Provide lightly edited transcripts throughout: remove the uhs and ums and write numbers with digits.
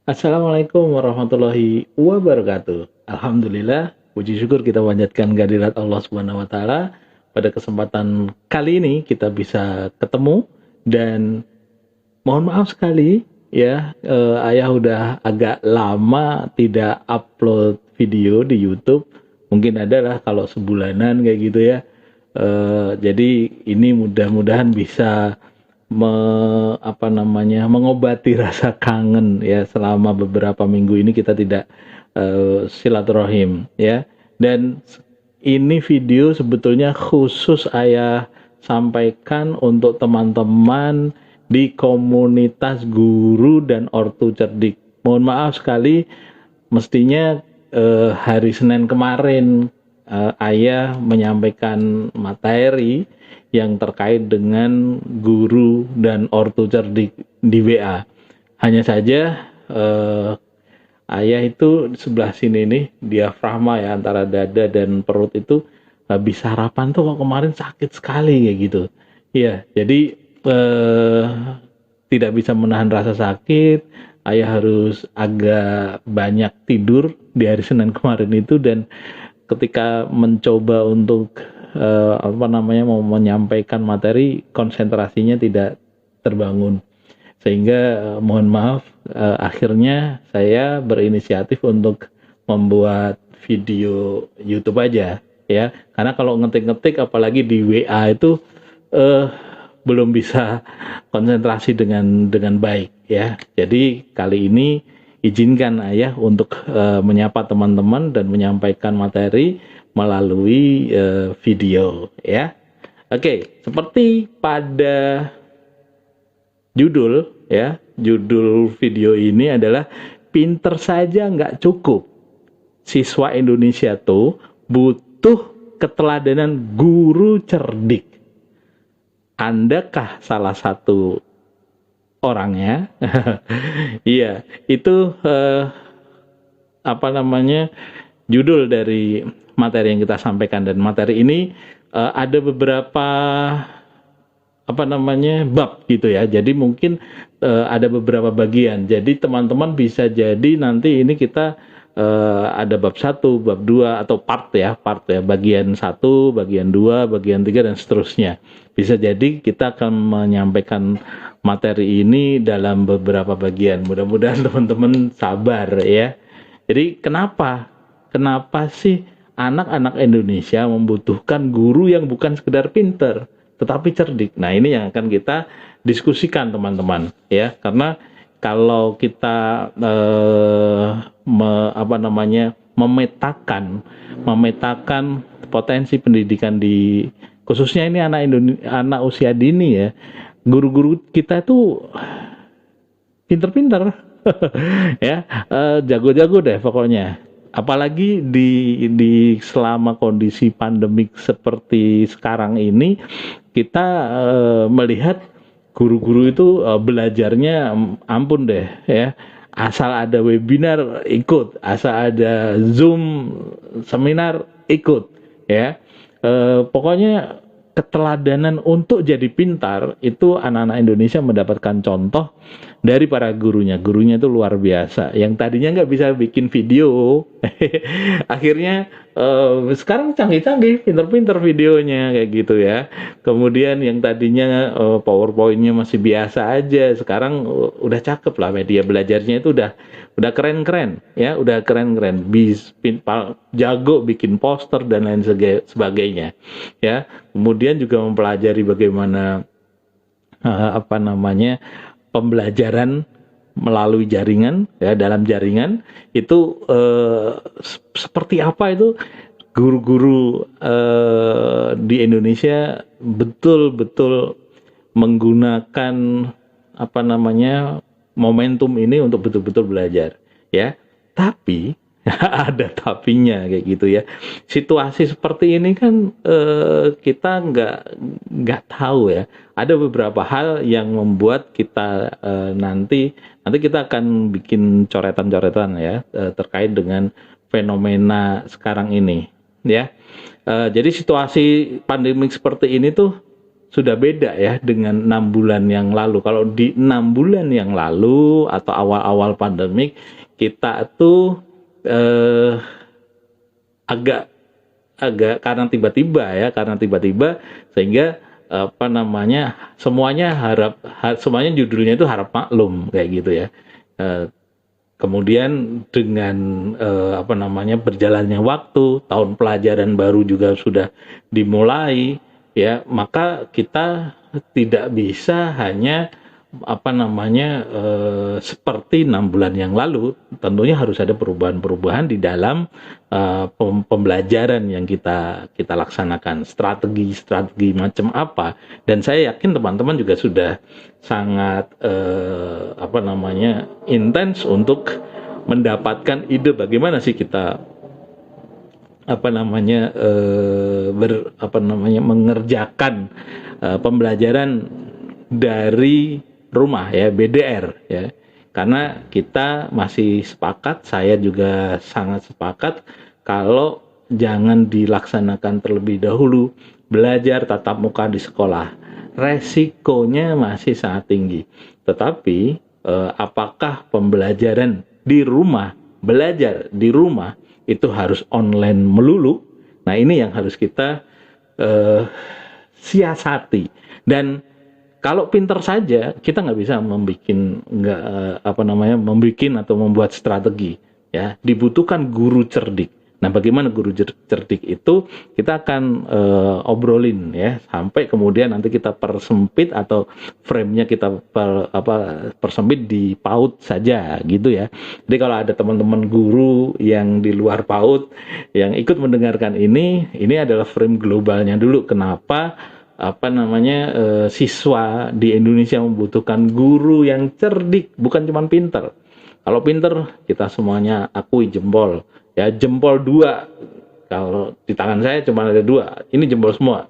Assalamualaikum warahmatullahi wabarakatuh. Alhamdulillah, puji syukur kita panjatkan kehadirat Allah Subhanahu wa taala. Pada kesempatan kali ini kita bisa ketemu dan mohon maaf sekali ya, ayah udah agak lama tidak upload video di YouTube. Mungkin adalah kalau sebulanan kayak gitu ya. Jadi ini mudah-mudahan bisa mengobati rasa kangen ya selama beberapa minggu ini kita tidak silaturahim ya. Dan ini video sebetulnya khusus ayah sampaikan untuk teman-teman di komunitas guru dan ortu cerdik. Mohon maaf sekali, mestinya hari Senin kemarin ayah menyampaikan materi yang terkait dengan guru dan ortu cerdik di WA. Hanya saja ayah itu di sebelah sini nih, diafragma ya, antara dada dan perut itu habis sarapan tuh kok kemarin sakit sekali kayak gitu. Iya, jadi eh, tidak bisa menahan rasa sakit. Ayah harus agak banyak tidur di hari Senin kemarin itu, dan ketika mencoba untuk mau menyampaikan materi, konsentrasinya tidak terbangun, sehingga mohon maaf, akhirnya saya berinisiatif untuk membuat video YouTube aja ya, karena kalau ngetik-ngetik apalagi di WA itu eh, belum bisa konsentrasi dengan baik ya. Jadi kali ini izinkan ayah untuk menyapa teman-teman dan menyampaikan materi melalui video ya. Oke, seperti pada judul ya, judul video ini adalah pinter saja nggak cukup. Siswa Indonesia tuh butuh keteladanan guru cerdik. Andakah salah satu orangnya? Iya, itu judul dari materi yang kita sampaikan. Dan materi ini ada beberapa bab gitu ya. Jadi mungkin ada beberapa bagian. Jadi teman-teman bisa jadi nanti ini kita ada bab 1, bab 2 atau part ya, bagian 1, bagian 2, bagian 3 dan seterusnya. Bisa jadi kita akan menyampaikan materi ini dalam beberapa bagian. Mudah-mudahan teman-teman sabar ya. Jadi kenapa sih anak-anak Indonesia membutuhkan guru yang bukan sekedar pinter tetapi cerdik? Nah, ini yang akan kita diskusikan teman-teman ya, karena kalau kita memetakan potensi pendidikan di khususnya ini anak usia dini ya, guru-guru kita itu pinter-pinter ya, jago-jago deh pokoknya. Apalagi di selama kondisi pandemik seperti sekarang ini, kita melihat guru-guru itu belajarnya ampun deh ya. Asal ada webinar ikut, asal ada Zoom seminar ikut ya. Pokoknya keteladanan untuk jadi pintar itu anak-anak Indonesia mendapatkan contoh dari para gurunya. Gurunya itu luar biasa. Yang tadinya nggak bisa bikin video, akhirnya sekarang canggih-canggih, pinter-pinter videonya kayak gitu ya. Kemudian yang tadinya PowerPoint-nya masih biasa aja, sekarang udah cakep lah, media belajarnya itu udah keren-keren ya, udah keren-keren, jago bikin poster dan lain sebagainya ya. Kemudian juga mempelajari bagaimana pembelajaran melalui jaringan ya, dalam jaringan itu seperti apa itu. Guru-guru di Indonesia betul-betul menggunakan momentum ini untuk betul-betul belajar ya. Tapi ada tapinya kayak gitu ya. Situasi seperti ini kan kita nggak tahu ya. Ada beberapa hal yang membuat kita nanti kita akan bikin coretan-coretan ya terkait dengan fenomena sekarang ini ya. Jadi situasi pandemik seperti ini tuh sudah beda ya dengan 6 bulan yang lalu. Kalau di 6 bulan yang lalu atau awal-awal pandemik, kita tuh agak agak karena tiba-tiba sehingga apa namanya, semuanya judulnya itu harap maklum kayak gitu ya. Eh, Kemudian dengan apa namanya, berjalannya waktu, tahun pelajaran baru juga sudah dimulai, ya, maka kita tidak bisa hanya apa namanya, seperti 6 bulan yang lalu. Tentunya harus ada perubahan-perubahan di dalam pembelajaran yang kita laksanakan, strategi macam apa. Dan saya yakin teman-teman juga sudah sangat apa namanya, intens untuk mendapatkan ide bagaimana sih kita apa namanya, mengerjakan pembelajaran dari rumah ya, BDR ya. Karena kita masih sepakat, saya juga sangat sepakat, kalau jangan dilaksanakan terlebih dahulu belajar tatap muka di sekolah. Resikonya masih sangat tinggi. Tetapi apakah pembelajaran di rumah, belajar di rumah itu harus online melulu? Nah, ini yang harus kita siasati. Dan kalau pinter saja, kita nggak bisa membuat atau membuat strategi. Ya, dibutuhkan guru cerdik. Nah, bagaimana guru cerdik itu kita akan obrolin ya, sampai kemudian nanti kita persempit atau frame-nya kita persempit di PAUD saja gitu ya. Jadi kalau ada teman-teman guru yang di luar PAUD yang ikut mendengarkan ini adalah frame globalnya dulu. Kenapa siswa di Indonesia membutuhkan guru yang cerdik, bukan cuma pinter. Kalau pinter kita semuanya akui, jempol ya, jempol 2. Kalau di tangan saya cuma ada 2, ini jempol semua.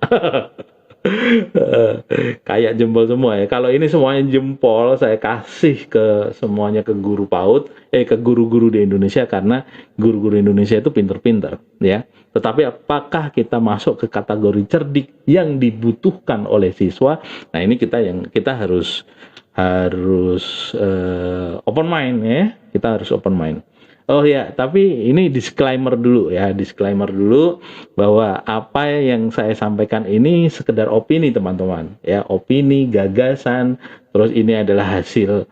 Kayak jempol semua ya. Kalau ini semuanya jempol, saya kasih ke semuanya, ke guru PAUD, ke guru-guru di Indonesia, karena guru-guru Indonesia itu pinter-pinter ya. Tetapi apakah kita masuk ke kategori cerdik yang dibutuhkan oleh siswa? Nah, ini kita harus open mind ya. Kita harus open mind. Oh ya, tapi ini disclaimer dulu bahwa apa yang saya sampaikan ini sekedar opini teman-teman ya, opini, gagasan, terus ini adalah hasil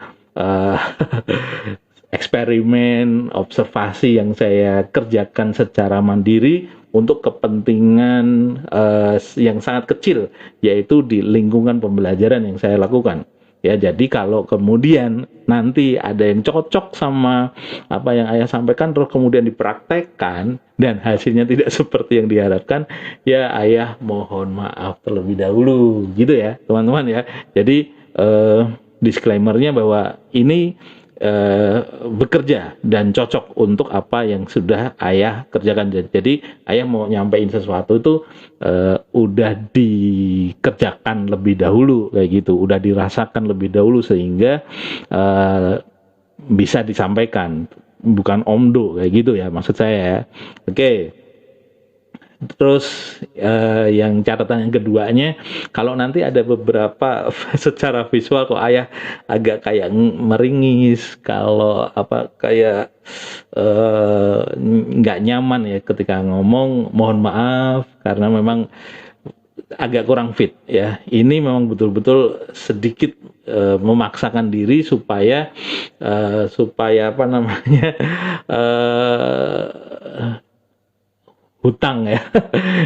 eksperimen, observasi yang saya kerjakan secara mandiri untuk kepentingan yang sangat kecil, yaitu di lingkungan pembelajaran yang saya lakukan. Ya, jadi kalau kemudian nanti ada yang cocok sama apa yang Ayah sampaikan, terus kemudian dipraktekkan dan hasilnya tidak seperti yang diharapkan, ya Ayah mohon maaf terlebih dahulu, gitu ya teman-teman ya. Jadi disclaimer-nya bahwa ini bekerja dan cocok untuk apa yang sudah Ayah kerjakan. Jadi Ayah mau nyampein sesuatu itu udah dikerjakan lebih dahulu kayak gitu, udah dirasakan lebih dahulu sehingga bisa disampaikan, bukan omdo kayak gitu ya maksud saya ya. Oke. Terus yang catatan yang keduanya, kalau nanti ada beberapa secara visual kok Ayah agak kayak meringis, kalau kayak nggak nyaman ya ketika ngomong, mohon maaf karena memang agak kurang fit ya. Ini memang betul-betul sedikit memaksakan diri supaya hutang ya,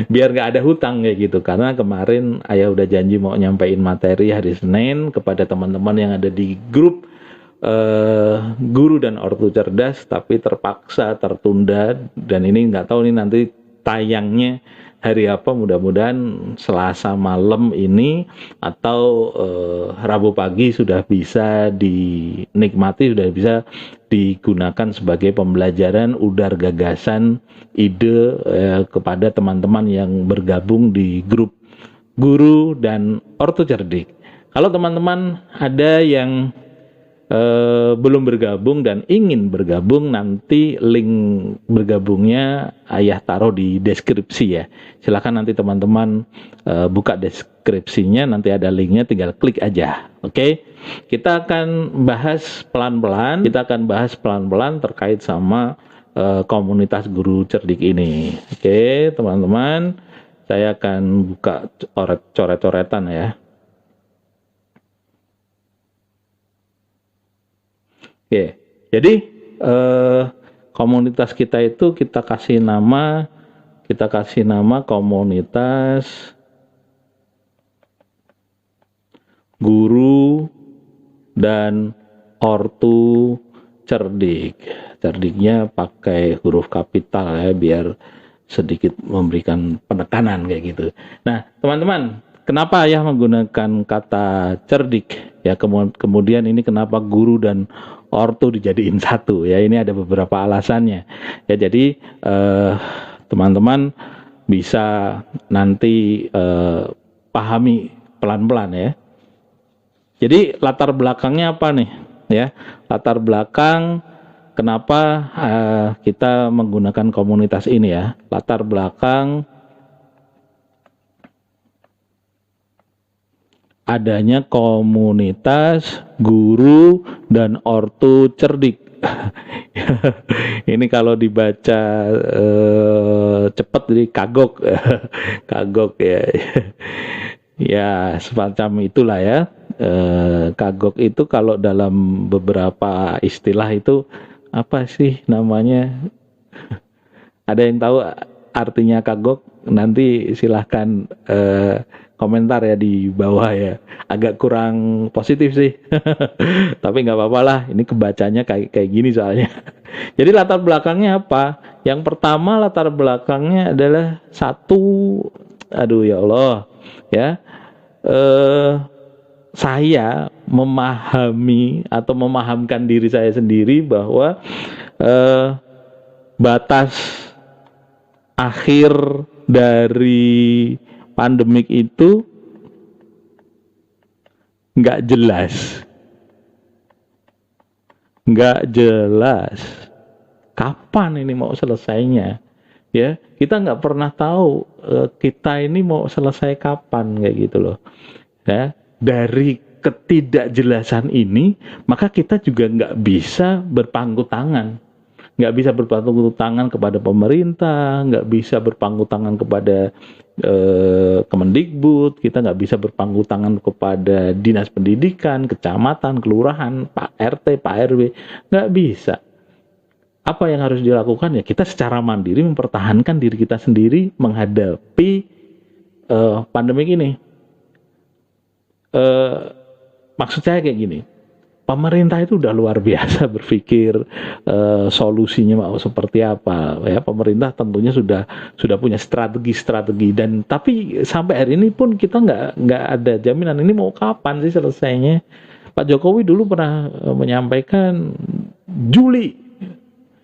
biar nggak ada hutang kayak gitu. Karena kemarin Ayah udah janji mau nyampein materi hari Senin kepada teman-teman yang ada di grup guru dan ortu cerdas, tapi terpaksa tertunda, dan ini nggak tahu nih nanti tayangnya hari apa. Mudah-mudahan Selasa malam ini atau Rabu pagi sudah bisa dinikmati, sudah bisa digunakan sebagai pembelajaran udar gagasan, ide kepada teman-teman yang bergabung di grup guru dan ortu cerdik. Kalau teman-teman ada yang belum bergabung dan ingin bergabung, nanti link bergabungnya Ayah taruh di deskripsi ya. Silakan nanti teman-teman buka deskripsinya, nanti ada linknya, tinggal klik aja. Oke, kita akan bahas pelan-pelan. Terkait sama komunitas guru cerdik ini. Oke, teman-teman, saya akan buka coret-coretan ya. Oke, jadi komunitas kita itu kita kasih nama komunitas guru dan ortu cerdik. Cerdiknya pakai huruf kapital ya, biar sedikit memberikan penekanan kayak gitu. Nah, teman-teman, kenapa Ayah menggunakan kata cerdik? Ya, kemudian ini kenapa guru dan ortu dijadiin satu ya, ini ada beberapa alasannya ya. Jadi teman-teman bisa nanti pahami pelan-pelan ya. Jadi latar belakangnya apa nih ya, latar belakang kenapa kita menggunakan komunitas ini ya. Latar belakang adanya komunitas guru dan ortu cerdik. Ini kalau dibaca cepat jadi kagok. Kagok ya. Ya semacam itulah ya. Kagok itu kalau dalam beberapa istilah itu apa sih namanya? Ada yang tahu artinya kagok? Nanti silahkan komentar ya di bawah ya. Agak kurang positif sih. Tapi nggak apa-apa lah. Ini kebacanya kayak gini soalnya. Jadi latar belakangnya apa? Yang pertama latar belakangnya adalah satu, aduh ya Allah ya. Saya memahami atau memahamkan diri saya sendiri bahwa batas akhir dari pandemik itu nggak jelas. Kapan ini mau selesainya? Ya, kita nggak pernah tahu kita ini mau selesai kapan kayak gitu loh. Ya, dari ketidakjelasan ini, maka kita juga nggak bisa berpangku tangan. Nggak bisa berpangku tangan kepada pemerintah, nggak bisa berpangku tangan kepada Kemendikbud, kita nggak bisa berpangku tangan kepada dinas pendidikan, kecamatan, kelurahan, Pak RT, Pak RW, nggak bisa. Apa yang harus dilakukan ya, kita secara mandiri mempertahankan diri kita sendiri menghadapi pandemi ini. Maksud saya kayak gini, pemerintah itu udah luar biasa berpikir solusinya mau seperti apa ya. Pemerintah tentunya sudah punya strategi dan tapi sampai hari ini pun kita nggak ada jaminan ini mau kapan sih selesainya. Pak Jokowi dulu pernah menyampaikan Juli,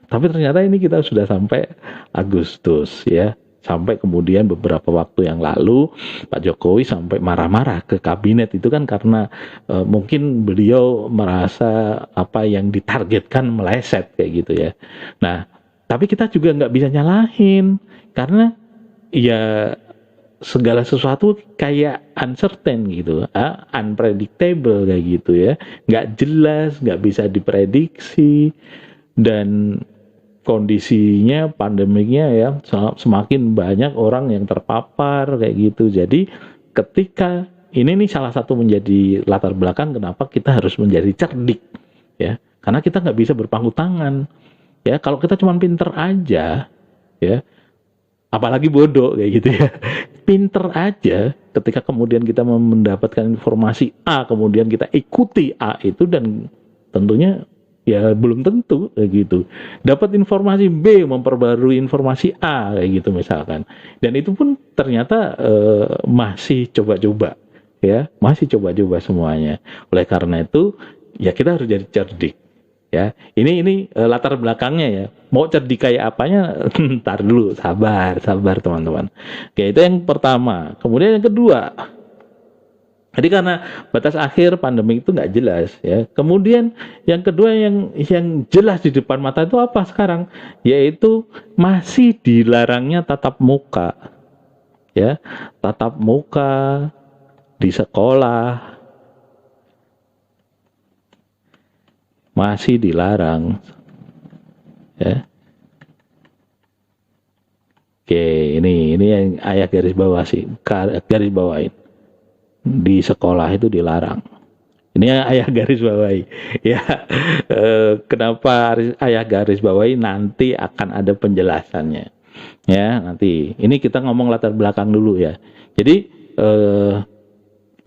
tapi ternyata ini kita sudah sampai Agustus ya. Sampai kemudian beberapa waktu yang lalu Pak Jokowi sampai marah-marah ke kabinet itu kan karena mungkin beliau merasa apa yang ditargetkan meleset kayak gitu ya. Nah, tapi kita juga nggak bisa nyalahin karena ya segala sesuatu kayak uncertain gitu, unpredictable kayak gitu ya, nggak jelas, nggak bisa diprediksi dan kondisinya pandemiknya ya semakin banyak orang yang terpapar kayak gitu. Jadi ketika ini nih salah satu menjadi latar belakang kenapa kita harus menjadi cerdik ya, karena kita nggak bisa berpangku tangan ya. Kalau kita cuma pinter aja ya, apalagi bodoh kayak gitu ya, pinter aja ketika kemudian kita mendapatkan informasi A kemudian kita ikuti A itu dan tentunya ya belum tentu kayak gitu. Dapat informasi B memperbarui informasi A kayak gitu misalkan. Dan itu pun ternyata masih coba-coba ya, masih coba-coba semuanya. Oleh karena itu ya kita harus jadi cerdik ya. Ini latar belakangnya ya. Mau cerdik kayak apanya ntar dulu, sabar teman-teman. Oke, itu yang pertama. Kemudian yang kedua, Jadi karena batas akhir pandemi itu nggak jelas ya. Kemudian yang kedua yang jelas di depan mata itu apa sekarang? Yaitu masih dilarangnya tatap muka ya. Tatap muka di sekolah masih dilarang ya. Oke, ini yang ayah garis bawah sih, garis bawain. Di sekolah itu dilarang. Ini yang ayah garis bawahi. Ya, kenapa ayah garis bawahi nanti akan ada penjelasannya. Ya, nanti. Ini kita ngomong latar belakang dulu ya. Jadi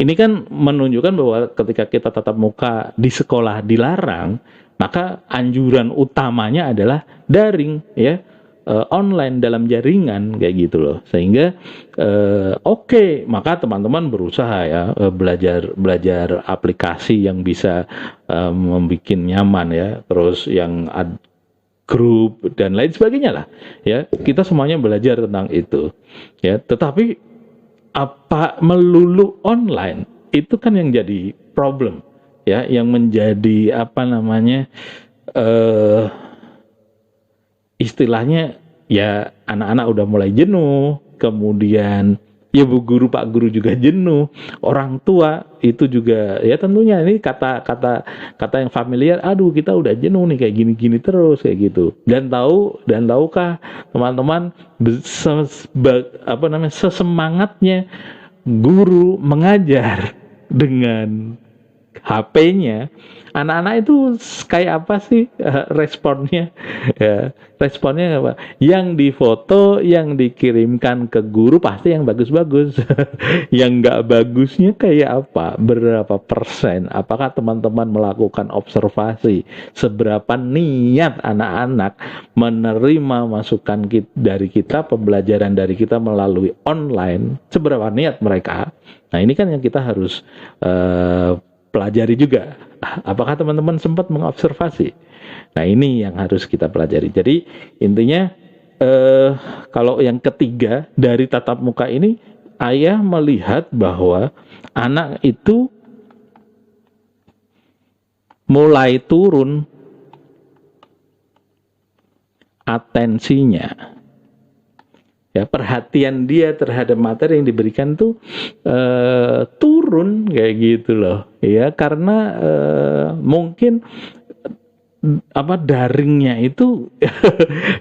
ini kan menunjukkan bahwa ketika kita tatap muka di sekolah dilarang, maka anjuran utamanya adalah daring ya. Online dalam jaringan kayak gitu loh, sehingga oke, maka teman-teman berusaha ya belajar aplikasi yang bisa membuat nyaman ya, terus yang grup dan lain sebagainya lah ya, kita semuanya belajar tentang itu ya. Tetapi apa melulu online itu kan yang jadi problem ya, yang menjadi apa namanya istilahnya ya, anak-anak udah mulai jenuh, kemudian ya bu guru pak guru juga jenuh, orang tua itu juga ya, tentunya ini kata yang familiar, aduh kita udah jenuh nih kayak gini-gini terus kayak gitu. Dan tahukah teman-teman apa namanya sesemangatnya guru mengajar dengan HP-nya, anak-anak itu kayak apa sih responnya? Ya, responnya apa? Yang difoto, yang dikirimkan ke guru pasti yang bagus-bagus. Yang nggak bagusnya kayak apa? Berapa persen? Apakah teman-teman melakukan observasi seberapa niat anak-anak menerima masukan dari kita, pembelajaran dari kita melalui online? Seberapa niat mereka? Nah, ini kan yang kita harus pelajari juga. Apakah teman-teman sempat mengobservasi? Nah, ini yang harus kita pelajari. Jadi intinya kalau yang ketiga dari tatap muka ini, ayah melihat bahwa anak itu mulai turun atensinya. Ya, perhatian dia terhadap materi yang diberikan tuh turun kayak gitu loh ya, karena mungkin apa daringnya itu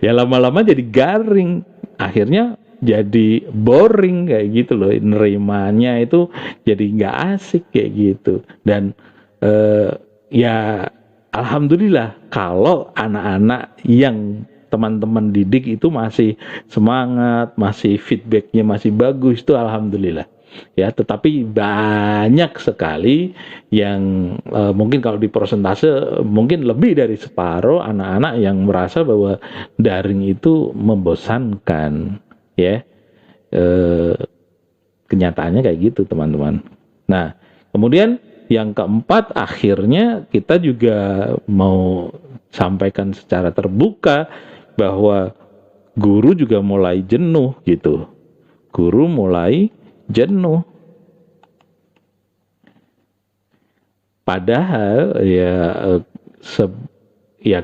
ya lama-lama jadi garing, akhirnya jadi boring kayak gitu loh, nerimanya itu jadi nggak asik kayak gitu. Dan ya alhamdulillah kalau anak-anak yang teman-teman didik itu masih semangat, masih feedbacknya masih bagus, itu alhamdulillah ya. Tetapi banyak sekali yang mungkin kalau di persentase mungkin lebih dari separuh anak-anak yang merasa bahwa daring itu membosankan ya. Kenyataannya kayak gitu teman-teman. Nah, kemudian yang keempat, akhirnya kita juga mau sampaikan secara terbuka bahwa guru juga mulai jenuh gitu. Guru mulai jenuh. Padahal ya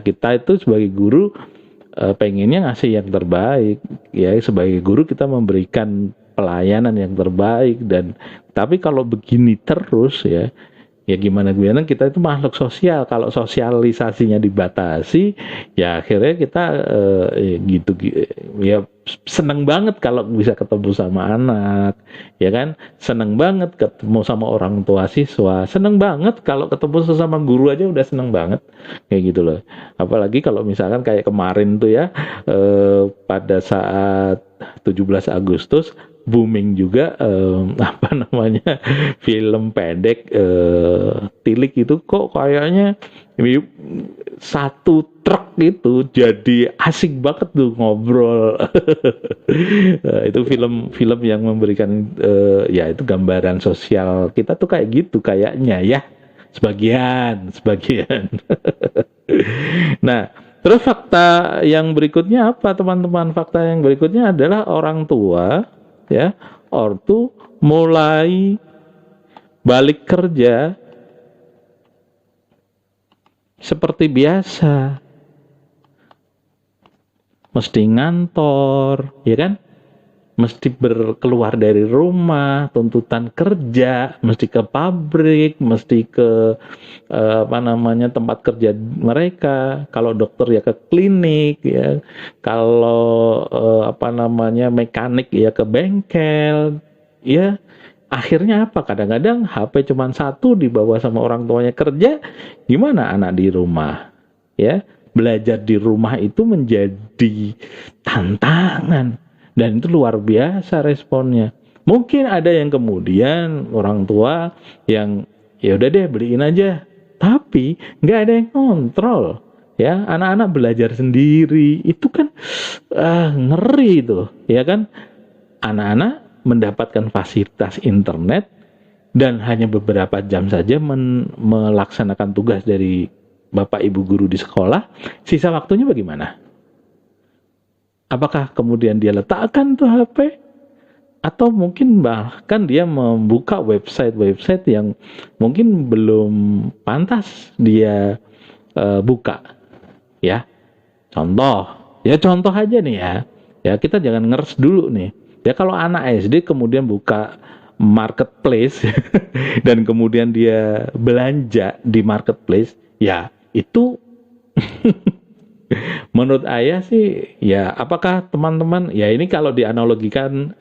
kita itu sebagai guru pengennya ngasih yang terbaik ya. Sebagai guru kita memberikan pelayanan yang terbaik, dan tapi kalau begini terus ya gimana kita itu makhluk sosial. Kalau sosialisasinya dibatasi ya akhirnya kita gitu ya, seneng banget kalau bisa ketemu sama anak ya kan, seneng banget ketemu sama orang tua siswa, seneng banget kalau ketemu sesama guru aja udah seneng banget kayak gitu loh. Apalagi kalau misalkan kayak kemarin tuh ya, pada saat 17 Agustus booming juga apa namanya film pendek Tilik itu, kok kayaknya satu truk itu jadi asik banget tuh ngobrol. Itu film yang memberikan ya itu gambaran sosial kita tuh kayak gitu kayaknya ya, sebagian. Nah, terus fakta yang berikutnya apa teman-teman? Fakta yang berikutnya adalah orang tua ya, ortu mulai balik kerja seperti biasa, mesti ngantor, ya kan? Mesti berkeluar dari rumah, tuntutan kerja, mesti ke pabrik, mesti ke tempat kerja mereka. Kalau dokter ya ke klinik, ya. Kalau mekanik ya ke bengkel, ya. Akhirnya apa? Kadang-kadang HP cuma satu dibawa sama orang tuanya kerja, gimana anak di rumah, ya? Belajar di rumah itu menjadi tantangan. Dan itu luar biasa responnya. Mungkin ada yang kemudian orang tua yang ya udah deh beliin aja. Tapi nggak ada yang kontrol. Ya, anak-anak belajar sendiri. Itu kan ngeri itu, ya kan? Anak-anak mendapatkan fasilitas internet dan hanya beberapa jam saja melaksanakan tugas dari Bapak Ibu guru di sekolah. Sisa waktunya bagaimana? Apakah kemudian dia letakkan tuh HP? Atau mungkin bahkan dia membuka website-website yang mungkin belum pantas dia buka. Ya, contoh aja nih ya. Ya, kita jangan ngeres dulu nih. Ya, kalau anak SD kemudian buka marketplace dan kemudian dia belanja di marketplace, ya itu menurut ayah sih, ya apakah teman-teman, ya ini kalau dianalogikakan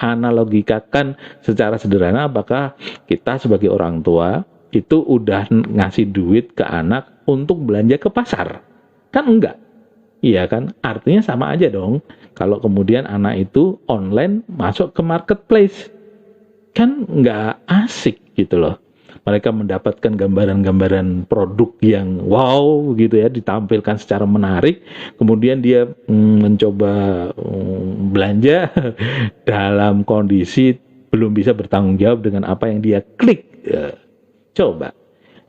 secara sederhana, apakah kita sebagai orang tua itu udah ngasih duit ke anak untuk belanja ke pasar? Kan enggak. Iya kan? Artinya sama aja dong. Kalau kemudian anak itu online masuk ke marketplace, kan enggak asik gitu loh. Mereka mendapatkan gambaran-gambaran produk yang wow gitu ya, ditampilkan secara menarik, kemudian dia mencoba belanja dalam kondisi belum bisa bertanggung jawab dengan apa yang dia klik. Coba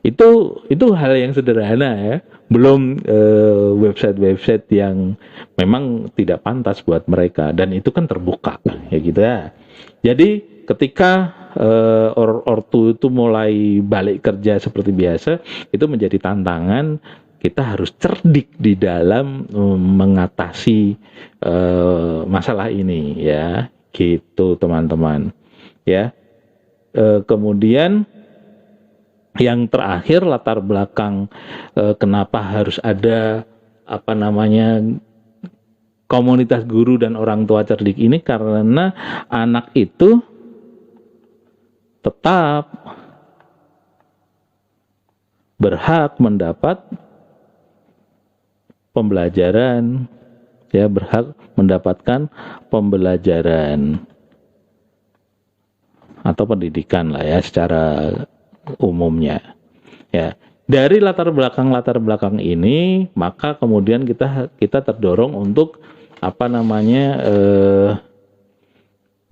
itu hal yang sederhana ya, belum website-website yang memang tidak pantas buat mereka, dan itu kan terbuka ya gitu ya. Jadi ketika ortu itu mulai balik kerja seperti biasa, itu menjadi tantangan. Kita harus cerdik di dalam mengatasi masalah ini ya, gitu teman-teman ya. Kemudian yang terakhir, latar belakang kenapa harus ada komunitas guru dan orang tua cerdik ini, karena anak itu tetap berhak mendapat pembelajaran, ya, berhak mendapatkan pembelajaran atau pendidikan lah ya secara umumnya. Ya, dari latar belakang ini, maka kemudian kita terdorong untuk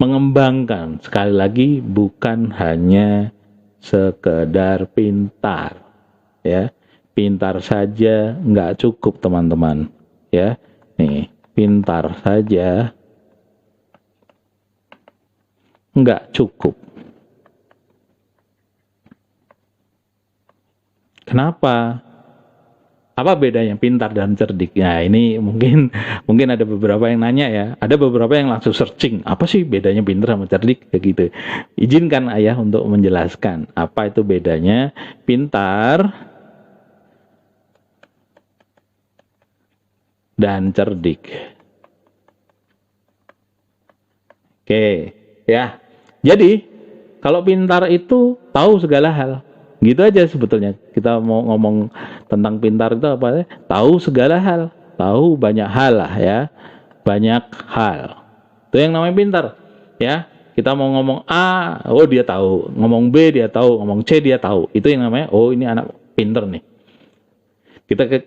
mengembangkan, sekali lagi, bukan hanya sekedar pintar ya. Pintar saja nggak cukup teman-teman ya. Nih, pintar saja nggak cukup. Kenapa? Apa bedanya pintar dan cerdik? Nah, ini mungkin ada beberapa yang nanya ya. Ada beberapa yang langsung searching, apa sih bedanya pintar sama cerdik? Kayak gitu. Izinkan ayah untuk menjelaskan apa itu bedanya pintar dan cerdik. Oke, ya. Jadi, kalau pintar itu tahu segala hal. Gitu aja sebetulnya. Kita mau ngomong tentang pintar itu apa ya? Tahu segala hal, tahu banyak hal lah ya. Banyak hal. Itu yang namanya pintar, ya. Kita mau ngomong A, oh dia tahu. Ngomong B dia tahu, ngomong C dia tahu. Itu yang namanya, oh ini anak pintar nih.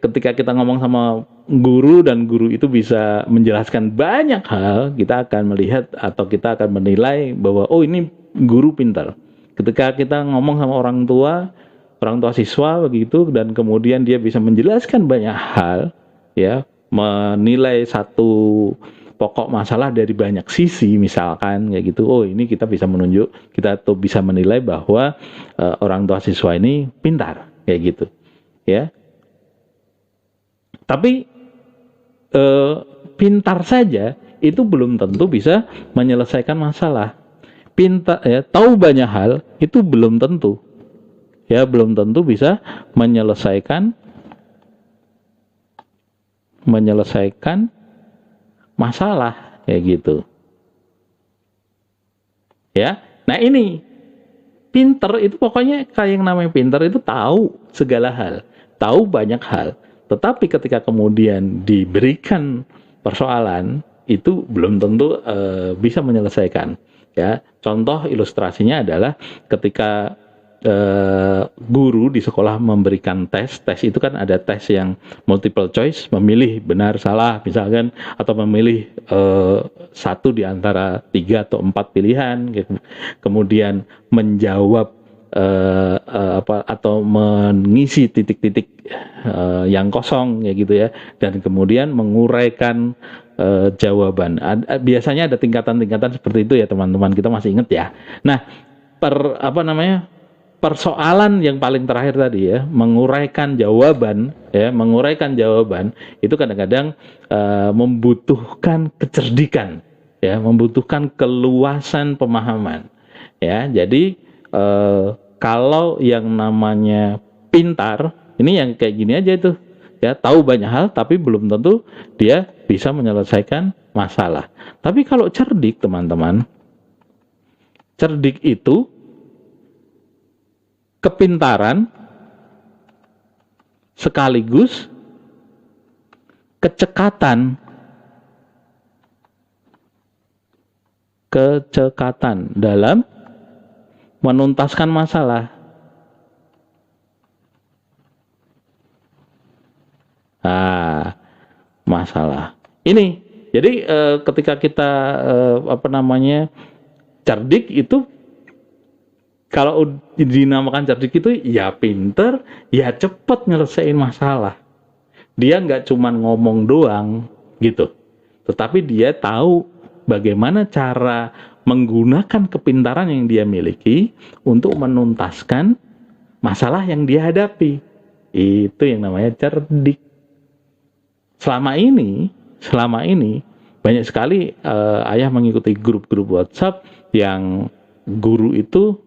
Ketika kita ngomong sama guru dan guru itu bisa menjelaskan banyak hal, kita akan melihat atau kita akan menilai bahwa oh ini guru pintar. Ketika kita ngomong sama orang tua siswa begitu, dan kemudian dia bisa menjelaskan banyak hal, ya, menilai satu pokok masalah dari banyak sisi misalkan kayak gitu, oh ini kita bisa menilai bahwa orang tua siswa ini pintar kayak gitu ya. Tapi pintar saja itu belum tentu bisa menyelesaikan masalah. Pintar ya, tahu banyak hal itu belum tentu bisa menyelesaikan masalah kayak gitu ya. Nah ini pinter itu pokoknya kayak yang namanya pinter itu tahu segala hal, tahu banyak hal, tetapi ketika kemudian diberikan persoalan itu belum tentu bisa menyelesaikan ya. Contoh ilustrasinya adalah ketika guru di sekolah memberikan tes itu kan ada tes yang multiple choice, memilih benar salah misalkan, atau memilih satu di antara 3 atau 4 pilihan gitu. Kemudian menjawab atau mengisi titik-titik yang kosong ya gitu ya, dan kemudian menguraikan jawaban. Biasanya ada tingkatan-tingkatan seperti itu ya teman-teman, kita masih ingat ya. Nah, persoalan yang paling terakhir tadi ya, menguraikan jawaban itu kadang-kadang membutuhkan kecerdikan ya, membutuhkan keluasan pemahaman ya. Jadi kalau yang namanya pintar ini yang kayak gini aja itu ya, tahu banyak hal tapi belum tentu dia bisa menyelesaikan masalah. Tapi kalau cerdik teman-teman, cerdik itu kepintaran sekaligus kecekatan dalam menuntaskan masalah. Masalah ini. Jadi ketika kita cerdik itu, kalau dinamakan cerdik itu ya pinter, ya cepet nyelesain masalah. Dia nggak cuma ngomong doang gitu, tetapi dia tahu bagaimana cara menggunakan kepintaran yang dia miliki untuk menuntaskan masalah yang dia hadapi. Itu yang namanya cerdik. Selama ini banyak sekali ayah mengikuti grup-grup WhatsApp yang guru itu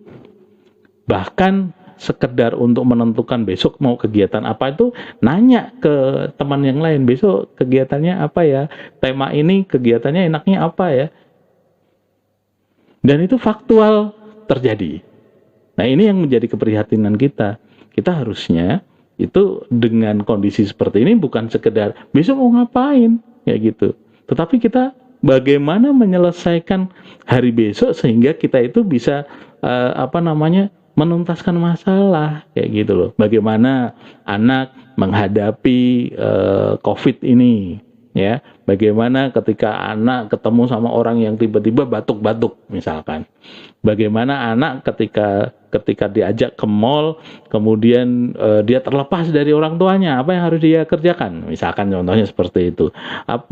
bahkan sekedar untuk menentukan besok mau kegiatan apa itu nanya ke teman yang lain, besok kegiatannya apa ya, tema ini kegiatannya enaknya apa ya, dan itu faktual terjadi. Nah ini yang menjadi keprihatinan kita harusnya itu dengan kondisi seperti ini bukan sekedar besok mau ngapain kayak gitu, tetapi kita bagaimana menyelesaikan hari besok sehingga kita itu bisa menuntaskan masalah kayak gitu loh. Bagaimana anak menghadapi COVID ini ya, bagaimana ketika anak ketemu sama orang yang tiba-tiba batuk-batuk misalkan, bagaimana anak ketika diajak ke mall kemudian dia terlepas dari orang tuanya, apa yang harus dia kerjakan misalkan, contohnya seperti itu.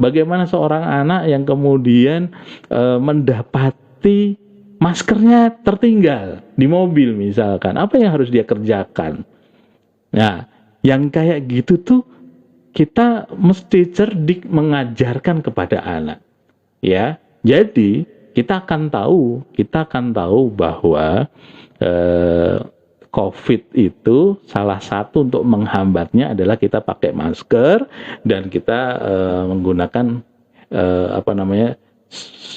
Bagaimana seorang anak yang kemudian mendapati maskernya tertinggal di mobil misalkan, apa yang harus dia kerjakan. Nah, yang kayak gitu tuh kita mesti cerdik mengajarkan kepada anak ya. Jadi kita akan tahu bahwa COVID itu salah satu untuk menghambatnya adalah kita pakai masker dan kita menggunakan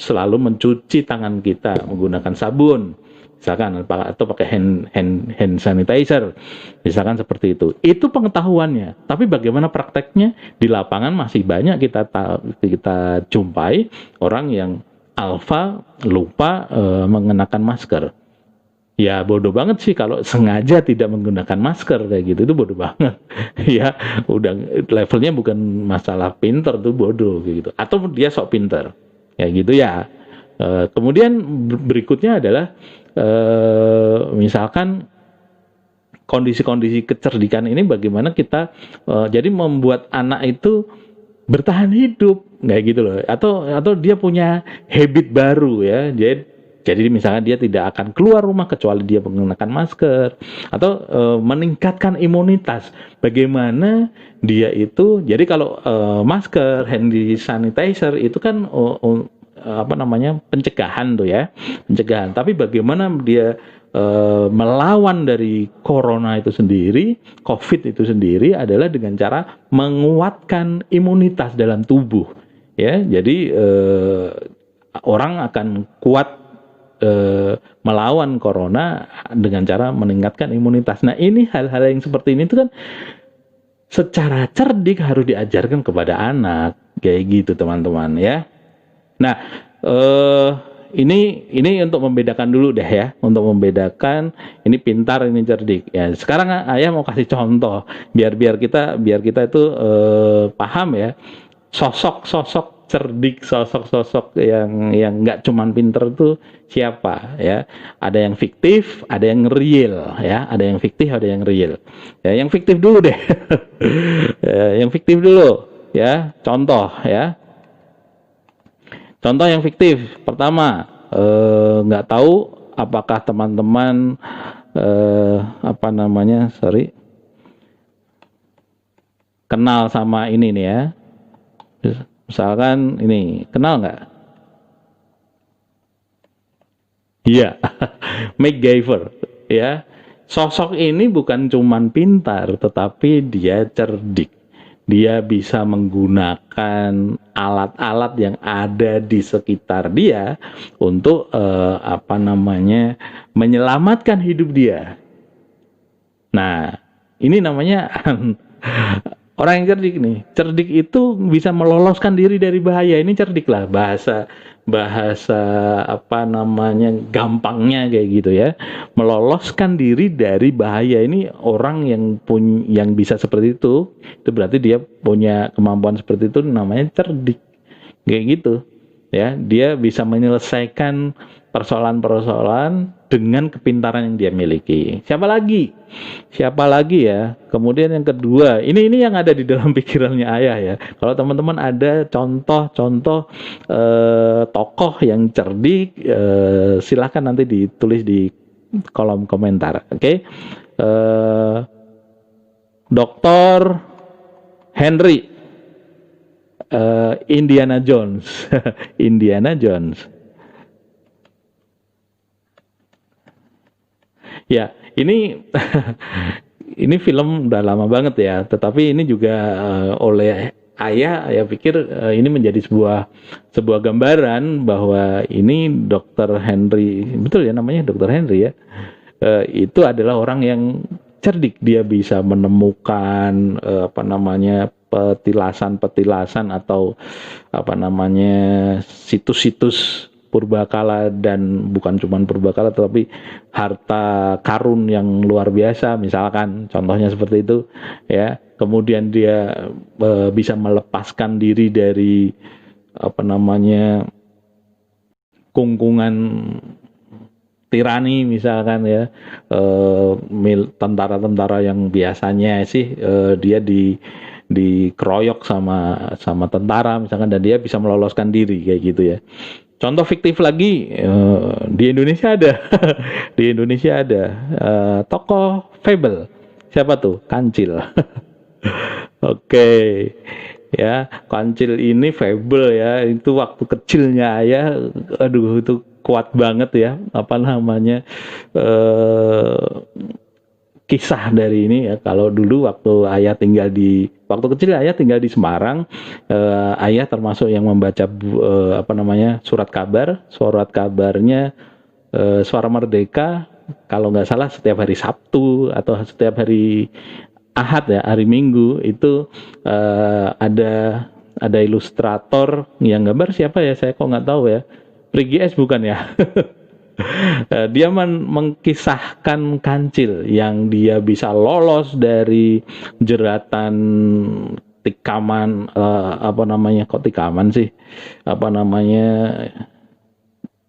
selalu mencuci tangan kita menggunakan sabun misalkan, atau pakai hand sanitizer misalkan seperti itu. Itu pengetahuannya, tapi bagaimana prakteknya di lapangan masih banyak kita jumpai orang yang alfa lupa mengenakan masker. Ya bodoh banget sih kalau sengaja tidak menggunakan masker kayak gitu, itu bodoh banget. Ya udah levelnya bukan masalah pinter tuh, bodoh kayak gitu, atau dia sok pinter kayak gitu ya. Kemudian berikutnya adalah misalkan kondisi-kondisi kecerdikan ini bagaimana kita jadi membuat anak itu bertahan hidup kayak gitu loh, atau dia punya habit baru ya, jadi misalnya dia tidak akan keluar rumah kecuali dia menggunakan masker, atau meningkatkan imunitas. Bagaimana dia itu, jadi kalau masker, hand sanitizer itu kan apa namanya, pencegahan tuh ya, pencegahan. Tapi bagaimana dia melawan dari corona itu sendiri, COVID itu sendiri adalah dengan cara menguatkan imunitas dalam tubuh ya. Jadi orang akan kuat melawan corona dengan cara meningkatkan imunitas. Nah, ini hal-hal yang seperti ini tuh kan secara cerdik harus diajarkan kepada anak kayak gitu teman-teman ya. Nah, ini untuk membedakan dulu deh ya, untuk membedakan ini pintar, ini cerdik ya. Sekarang ayah mau kasih contoh biar kita itu paham ya, sosok cerdik, sosok yang nggak cuman pinter itu siapa ya. Ada yang fiktif, ada yang real ya, ada yang fiktif, ada yang real ya. Yang fiktif dulu deh. Yang fiktif dulu ya, contoh ya. Contoh yang fiktif, pertama, nggak tahu apakah teman-teman kenal sama ini nih ya. Misalkan ini, kenal nggak? Iya, MacGyver ya. Sosok ini bukan cuman pintar, tetapi dia cerdik. Dia bisa menggunakan alat-alat yang ada di sekitar dia untuk menyelamatkan hidup dia. Nah, ini namanya orang yang cerdik nih. Cerdik itu bisa meloloskan diri dari bahaya. Ini cerdik lah, bahasa gampangnya kayak gitu ya. Meloloskan diri dari bahaya. Ini orang yang bisa seperti itu berarti dia punya kemampuan seperti itu, namanya cerdik kayak gitu ya. Dia bisa menyelesaikan persoalan-persoalan dengan kepintaran yang dia miliki. Siapa lagi ya. Kemudian yang kedua, ini yang ada di dalam pikirannya ayah ya. Kalau teman-teman ada contoh tokoh yang cerdik, silakan nanti ditulis di kolom komentar. Oke. Dr. Henry, Indiana Jones. Indiana Jones ya. Ini ini film udah lama banget ya, tetapi ini juga oleh ayah pikir ini menjadi sebuah gambaran bahwa ini Dr. Henry, betul ya namanya Dr. Henry ya, itu adalah orang yang cerdik. Dia bisa menemukan petilasan atau situs-situs purbakala, dan bukan cuma purbakala tetapi harta karun yang luar biasa, misalkan contohnya seperti itu ya. Kemudian dia bisa melepaskan diri dari kungkungan tirani misalkan ya, tentara-tentara yang biasanya sih dia dikeroyok sama tentara misalkan, dan dia bisa meloloskan diri kayak gitu ya. Contoh fiktif lagi, di Indonesia ada di Indonesia ada tokoh fable. Siapa tuh? Kancil. Oke. Ya, Kancil ini fable ya. Itu waktu kecilnya ayah, aduh itu kuat banget ya, kisah dari ini ya. Kalau dulu waktu kecil ayah tinggal di Semarang, ayah termasuk yang membaca surat kabarnya Suara Merdeka, kalau nggak salah setiap hari Sabtu atau setiap hari Ahad ya, hari Minggu itu ada ilustrator yang gambar, siapa ya, saya kok nggak tahu ya. Prigi S bukan ya. Dia mengkisahkan Kancil yang dia bisa lolos dari jeratan tikaman,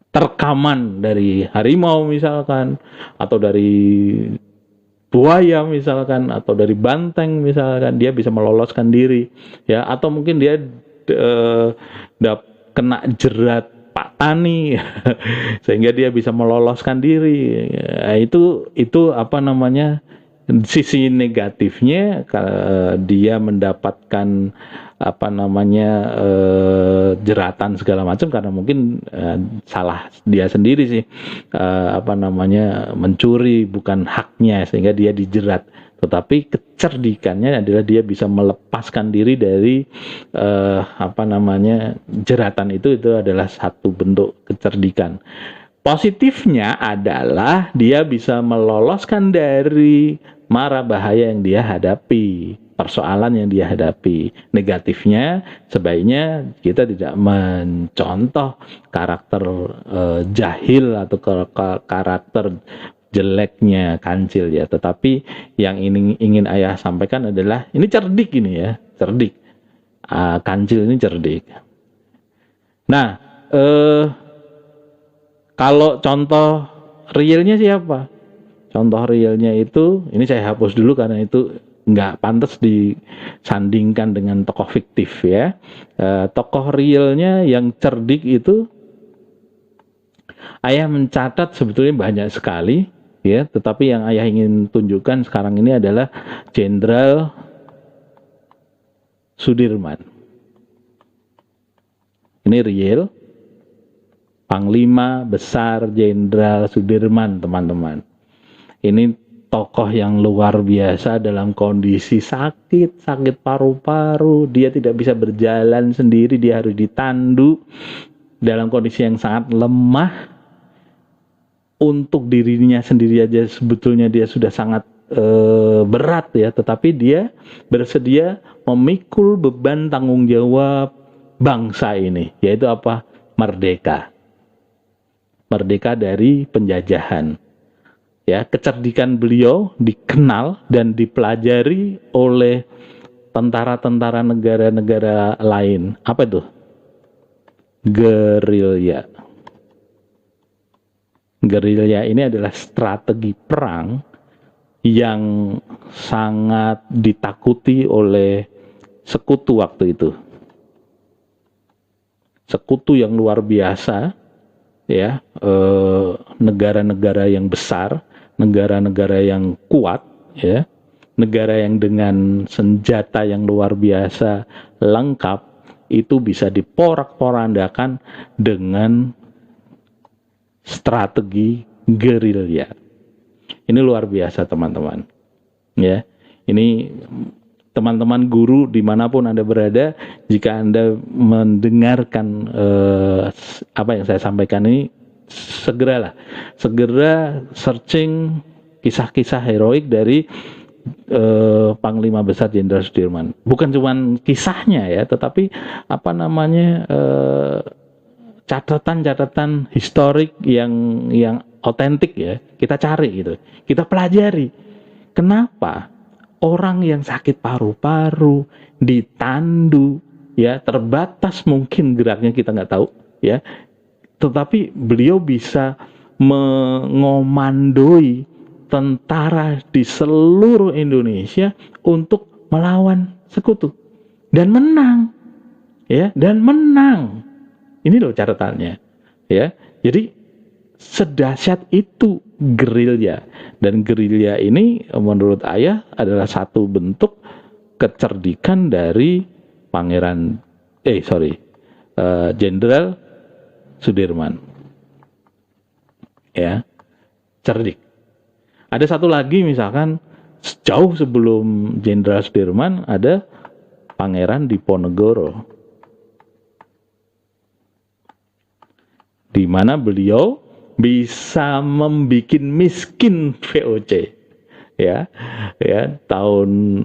terkaman dari harimau misalkan, atau dari buaya misalkan, atau dari banteng misalkan, dia bisa meloloskan diri, ya, atau mungkin dia kena jerat Pak Tani sehingga dia bisa meloloskan diri. Ya, itu apa namanya, sisi negatifnya, dia mendapatkan apa namanya, jeratan segala macam karena mungkin salah dia sendiri sih, apa namanya, mencuri bukan haknya sehingga dia dijerat. Tetapi kecerdikannya adalah dia bisa melepaskan diri dari apa namanya, jeratan itu adalah satu bentuk kecerdikan. Positifnya adalah dia bisa meloloskan dari mara bahaya yang dia hadapi, persoalan yang dia hadapi. Negatifnya, sebaiknya kita tidak mencontoh karakter jahil atau karakter jeleknya Kancil ya, tetapi yang ingin ayah sampaikan adalah ini cerdik ini ya, cerdik. Kancil ini cerdik. Nah, kalau contoh realnya siapa? Contoh realnya itu, ini saya hapus dulu karena itu nggak pantas disandingkan dengan tokoh fiktif ya. Tokoh realnya yang cerdik itu, ayah mencatat sebetulnya banyak sekali ya, tetapi yang ayah ingin tunjukkan sekarang ini adalah Jenderal Sudirman. Ini real, Panglima Besar Jenderal Sudirman, teman-teman. Ini tokoh yang luar biasa dalam kondisi sakit paru-paru, dia tidak bisa berjalan sendiri, dia harus ditandu dalam kondisi yang sangat lemah. Untuk dirinya sendiri aja sebetulnya dia sudah sangat berat ya, tetapi dia bersedia memikul beban tanggung jawab bangsa ini, yaitu apa? Merdeka dari penjajahan. Ya, kecerdikan beliau dikenal dan dipelajari oleh tentara-tentara negara-negara lain. Apa itu? Gerilya. Gerilya ini adalah strategi perang yang sangat ditakuti oleh sekutu waktu itu. Sekutu yang luar biasa, ya, negara-negara yang besar, negara-negara yang kuat, ya, negara yang dengan senjata yang luar biasa lengkap, itu bisa diporak-porandakan dengan strategi gerilya. Ini luar biasa teman-teman. Ya, ini teman-teman guru dimanapun Anda berada, jika Anda mendengarkan apa yang saya sampaikan ini, segera searching kisah-kisah heroik dari Panglima Besar Jenderal Sudirman. Bukan cuma kisahnya ya, tetapi apa namanya, catatan-catatan historik yang otentik ya, kita cari gitu, kita pelajari. Kenapa orang yang sakit paru-paru, ditandu, ya, terbatas mungkin geraknya, kita nggak tahu ya, tetapi beliau bisa mengomandoi tentara di seluruh Indonesia untuk melawan sekutu dan menang, ya, dan menang. Ini loh catatannya, ya. Jadi sedahsyat itu gerilya, dan gerilya ini menurut ayah adalah satu bentuk kecerdikan dari Jenderal Sudirman, ya, cerdik. Ada satu lagi misalkan jauh sebelum Jenderal Sudirman ada Pangeran Diponegoro, di mana beliau bisa membuat miskin VOC, ya tahun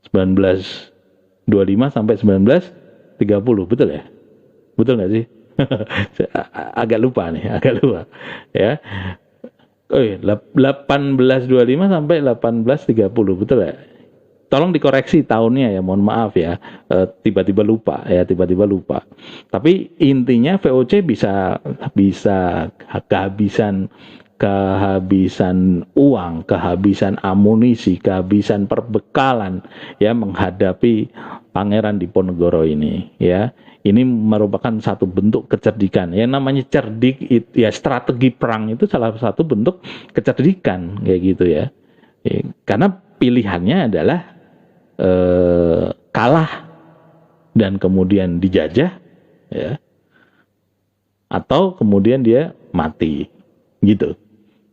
1925 sampai 1930, betul ya? Betul nggak sih? agak lupa ya. 1825 sampai 1830, betul ya? Tolong dikoreksi tahunnya ya, mohon maaf ya, tiba-tiba lupa. Tapi intinya VOC bisa kehabisan kehabisan uang, kehabisan amunisi, kehabisan perbekalan ya menghadapi Pangeran Diponegoro ini ya. Ini merupakan satu bentuk kecerdikan. Yang namanya cerdik ya, strategi perang itu salah satu bentuk kecerdikan kayak gitu ya. Karena pilihannya adalah kalah dan kemudian dijajah ya, atau kemudian dia mati gitu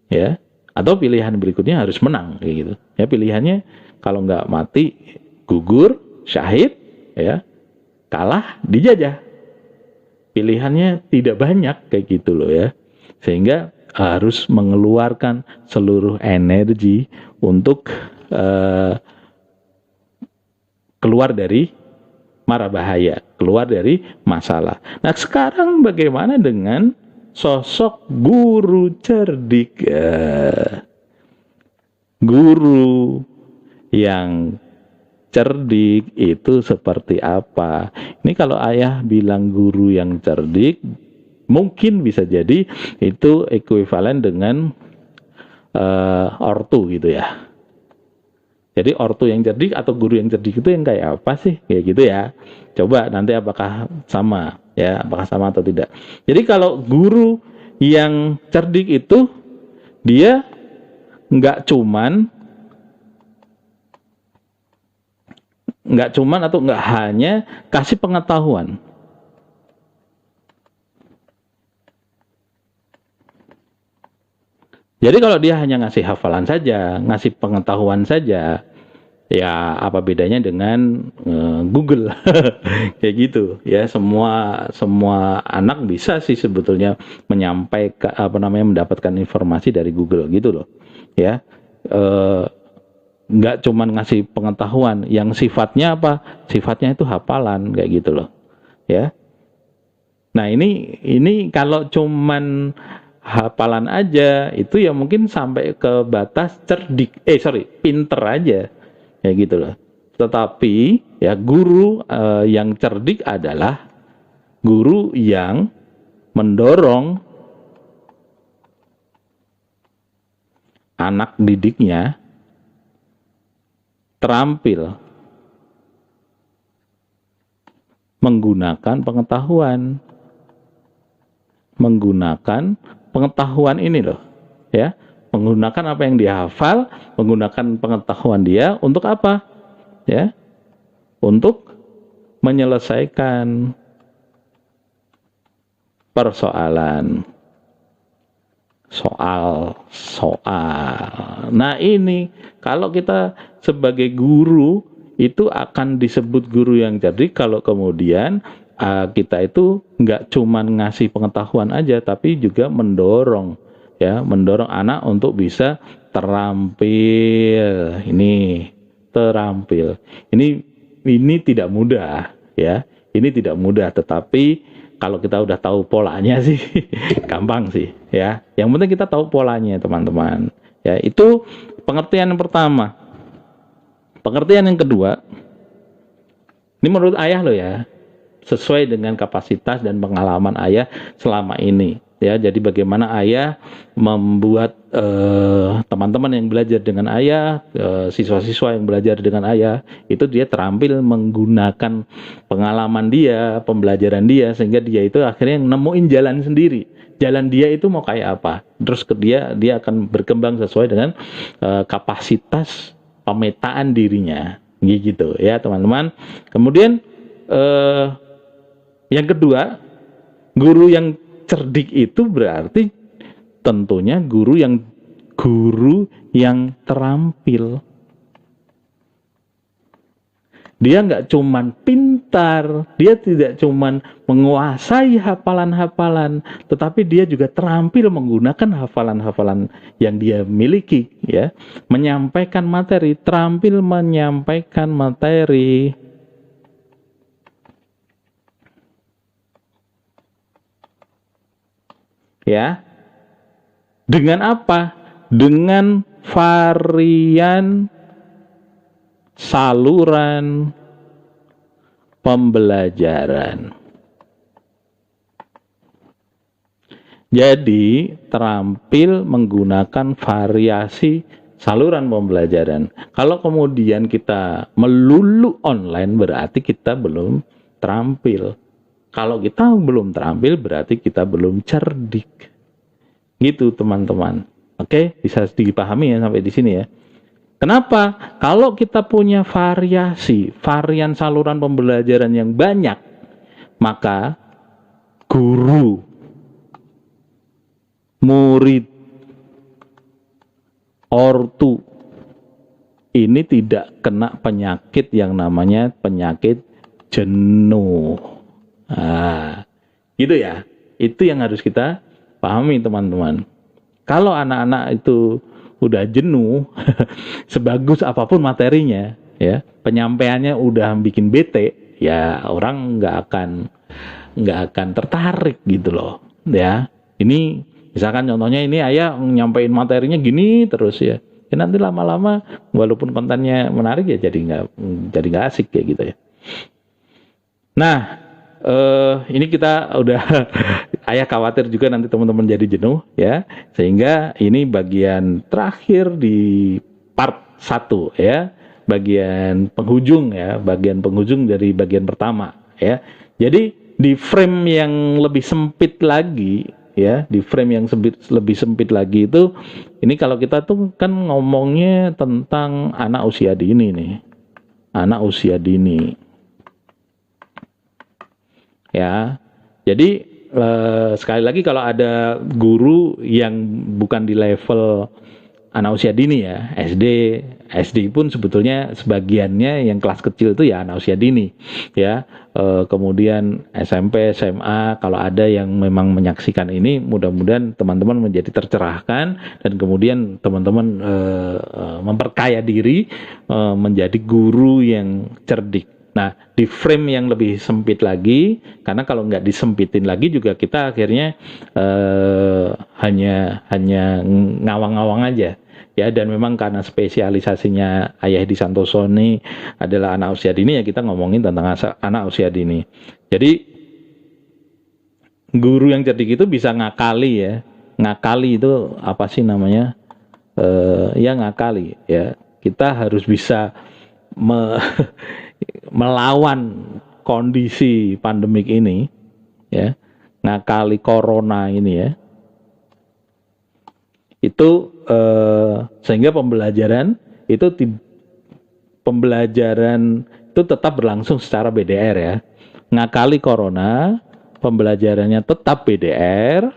ya, atau pilihan berikutnya harus menang kayak gitu ya. Pilihannya kalau nggak mati gugur syahid ya, kalah dijajah. Pilihannya tidak banyak kayak gitu loh ya, sehingga harus mengeluarkan seluruh energi untuk keluar dari mara bahaya, keluar dari masalah. Nah sekarang bagaimana dengan sosok guru cerdik? Guru yang cerdik itu seperti apa? Ini kalau ayah bilang guru yang cerdik, mungkin bisa jadi itu ekuivalen dengan ortu gitu ya. Jadi ortu yang cerdik atau guru yang cerdik itu yang kayak apa sih? Kayak gitu ya. Coba nanti apakah sama ya, apakah sama atau tidak. Jadi kalau guru yang cerdik itu dia nggak cuman atau nggak hanya kasih pengetahuan. Jadi kalau dia hanya ngasih hafalan saja, ngasih pengetahuan saja, ya apa bedanya dengan Google kayak gitu ya. Semua anak bisa sih sebetulnya menyampaikan mendapatkan informasi dari Google gitu loh ya. Nggak cuman ngasih pengetahuan yang sifatnya apa? Sifatnya itu hafalan kayak gitu loh ya. Nah ini kalau cuman hafalan aja itu ya mungkin sampai ke batas pinter aja ya gitu loh. Tetapi ya guru yang cerdik adalah guru yang mendorong anak didiknya terampil menggunakan pengetahuan ini loh ya, menggunakan apa yang dia hafal, menggunakan pengetahuan dia untuk apa ya, untuk menyelesaikan persoalan soal. Nah ini kalau kita sebagai guru itu akan disebut guru yang cerdik kalau kemudian kita itu nggak cuman ngasih pengetahuan aja, tapi juga mendorong anak untuk bisa terampil. Ini tidak mudah ya. Ini tidak mudah, tetapi kalau kita udah tahu polanya sih gampang sih ya. Yang penting kita tahu polanya teman-teman. Ya, itu pengertian yang pertama. Pengertian yang kedua, ini menurut ayah loh ya, sesuai dengan kapasitas dan pengalaman ayah selama ini ya. Jadi bagaimana ayah membuat teman-teman yang belajar dengan ayah, siswa-siswa yang belajar dengan ayah itu dia terampil menggunakan pengalaman dia, pembelajaran dia, sehingga dia itu akhirnya nemuin jalan sendiri. Jalan dia itu mau kayak apa, terus dia akan berkembang sesuai dengan kapasitas pemetaan dirinya gitu ya teman-teman. Kemudian yang kedua, guru yang cerdik itu berarti tentunya guru yang terampil. Dia nggak cuman pintar, dia tidak cuman menguasai hafalan-hafalan, tetapi dia juga terampil menggunakan hafalan-hafalan yang dia miliki ya, menyampaikan materi, terampil menyampaikan materi. Ya. Dengan apa? Dengan varian saluran pembelajaran. Jadi terampil menggunakan variasi saluran pembelajaran. Kalau kemudian kita melulu online berarti kita belum terampil. Kalau kita belum terampil berarti kita belum cerdik. Gitu teman-teman. Oke, bisa dipahami ya sampai di sini ya. Kenapa? Kalau kita punya varian saluran pembelajaran yang banyak, maka guru, murid, ortu ini tidak kena penyakit yang namanya penyakit jenuh. Nah, gitu ya. Itu yang harus kita pahami teman-teman. Kalau anak-anak itu udah jenuh, sebagus apapun materinya, ya penyampaiannya udah bikin bete, ya orang nggak akan tertarik gitu loh, ya. Ini misalkan contohnya ini ayah nyampein materinya gini terus ya, nanti lama-lama walaupun kontennya menarik ya jadi nggak asik kayak gitu ya. Nah, ini kita udah ayah khawatir juga nanti teman-teman jadi jenuh ya. Sehingga ini bagian terakhir di part 1 ya. Bagian penghujung ya, bagian penghujung dari bagian pertama ya. Jadi di frame yang lebih sempit lagi ya, di frame yang lebih sempit lagi itu ini kalau kita tuh kan ngomongnya tentang anak usia dini nih. Anak usia dini. Ya, jadi sekali lagi kalau ada guru yang bukan di level anak usia dini ya, SD pun sebetulnya sebagiannya yang kelas kecil itu ya anak usia dini, ya. Kemudian SMP, SMA, kalau ada yang memang menyaksikan ini, mudah-mudahan teman-teman menjadi tercerahkan dan kemudian teman-teman memperkaya diri menjadi guru yang cerdik. Nah, di frame yang lebih sempit lagi, karena kalau nggak disempitin lagi juga kita akhirnya hanya ngawang-ngawang aja, ya. Dan memang karena spesialisasinya Ayah Hedi Santoso ini adalah anak usia dini, ya kita ngomongin tentang anak usia dini. Jadi guru yang cerdik itu bisa ngakali ya, ngakali itu apa sih namanya? Ya ngakali ya. Kita harus bisa melawan kondisi pandemik ini ya, ngakali corona ini ya, itu sehingga pembelajaran itu tetap berlangsung secara BDR ya. Ngakali corona, pembelajarannya tetap BDR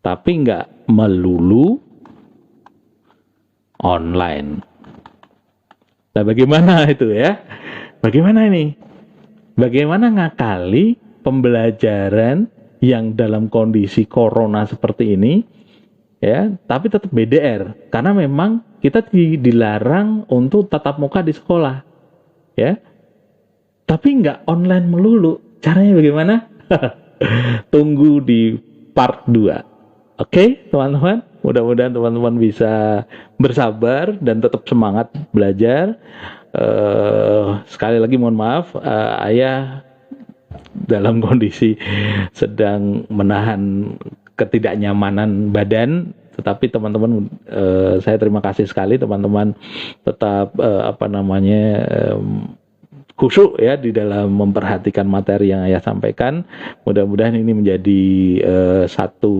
tapi nggak melulu online. Nah, bagaimana itu ya? Bagaimana ini? Bagaimana ngakali pembelajaran yang dalam kondisi corona seperti ini, ya, tapi tetap BDR karena memang kita dilarang untuk tatap muka di sekolah, ya. Tapi nggak online melulu. Caranya bagaimana? Tunggu di part 2. Oke, teman-teman? Mudah-mudahan teman-teman bisa bersabar dan tetap semangat belajar. Sekali lagi mohon maaf, ayah dalam kondisi sedang menahan ketidaknyamanan badan. Tetapi teman-teman, saya terima kasih sekali teman-teman tetap khusyuk ya di dalam memperhatikan materi yang ayah sampaikan. Mudah-mudahan ini menjadi satu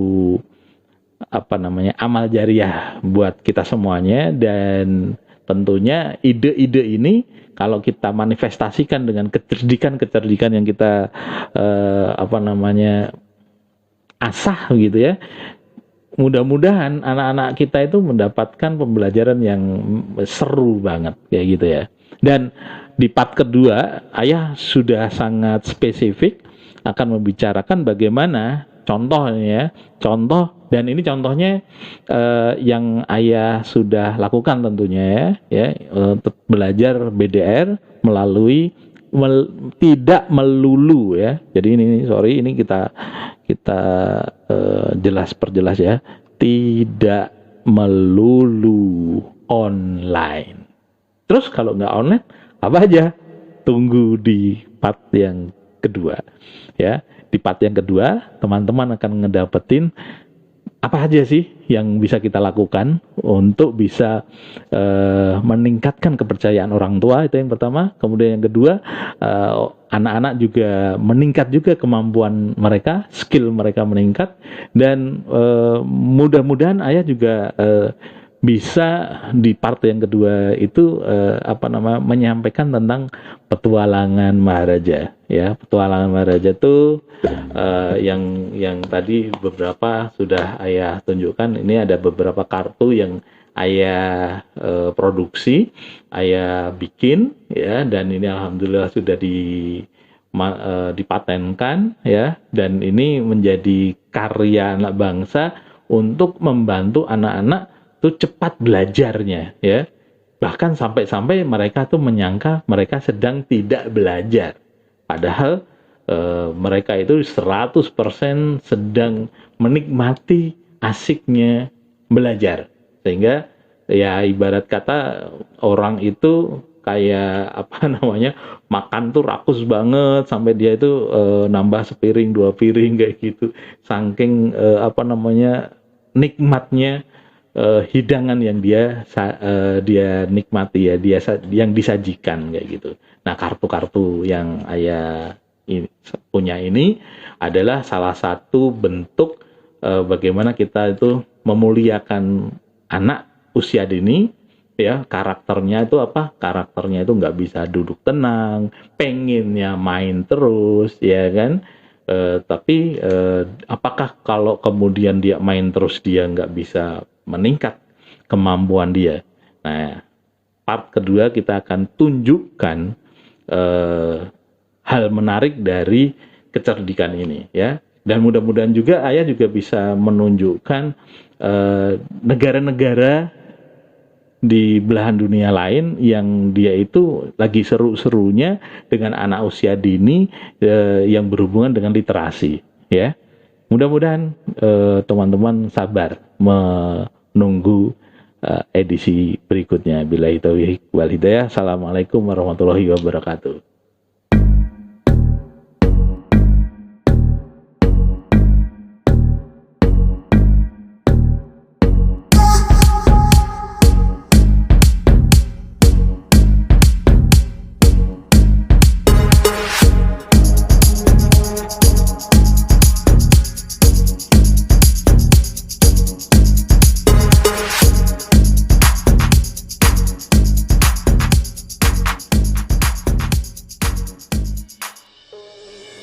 amal jariah buat kita semuanya, dan tentunya ide-ide ini kalau kita manifestasikan dengan kecerdikan yang kita asah gitu ya, mudah-mudahan anak-anak kita itu mendapatkan pembelajaran yang seru banget kayak gitu ya. Dan di part kedua ayah sudah sangat spesifik akan membicarakan bagaimana contoh, dan ini contohnya yang ayah sudah lakukan tentunya ya, belajar BDR melalui tidak melulu ya. Jadi ini kita perjelas ya, tidak melulu online. Terus kalau nggak online apa aja? Tunggu di part yang kedua. Ya, di part yang kedua teman-teman akan ngedapetin apa aja sih yang bisa kita lakukan untuk bisa meningkatkan kepercayaan orang tua, itu yang pertama. Kemudian yang kedua, anak-anak juga meningkat juga kemampuan mereka, skill mereka meningkat, dan mudah-mudahan ayah juga bisa di part yang kedua itu menyampaikan tentang petualangan Maharaja. Ya, petualangan Maharaja itu yang tadi beberapa sudah ayah tunjukkan. Ini ada beberapa kartu yang ayah produksi, ayah bikin, ya, dan ini alhamdulillah sudah dipatenkan, ya, dan ini menjadi karya anak bangsa untuk membantu anak-anak tuh cepat belajarnya, ya. Bahkan sampai-sampai mereka tuh menyangka mereka sedang tidak belajar, padahal mereka itu 100% sedang menikmati asiknya belajar. Sehingga ya ibarat kata orang itu kayak makan tuh rakus banget sampai dia itu nambah sepiring 2 piring kayak gitu, saking nikmatnya hidangan yang dia nikmati, ya, dia yang disajikan kayak gitu. Nah, kartu-kartu yang ayah punya ini adalah salah satu bentuk bagaimana kita itu memuliakan anak usia dini, ya. Karakternya itu apa? Karakternya itu nggak bisa duduk tenang, pengennya main terus, ya kan? Tapi apakah kalau kemudian dia main terus dia nggak bisa meningkat kemampuan dia? Nah, part kedua kita akan tunjukkan hal menarik dari kecerdikan ini, ya. Dan mudah-mudahan juga ayah juga bisa menunjukkan negara-negara di belahan dunia lain yang dia itu lagi seru-serunya dengan anak usia dini yang berhubungan dengan literasi, ya. Mudah-mudahan teman-teman sabar menunggu edisi berikutnya. Billahi taufiq wal hidayah. Assalamualaikum warahmatullahi wabarakatuh.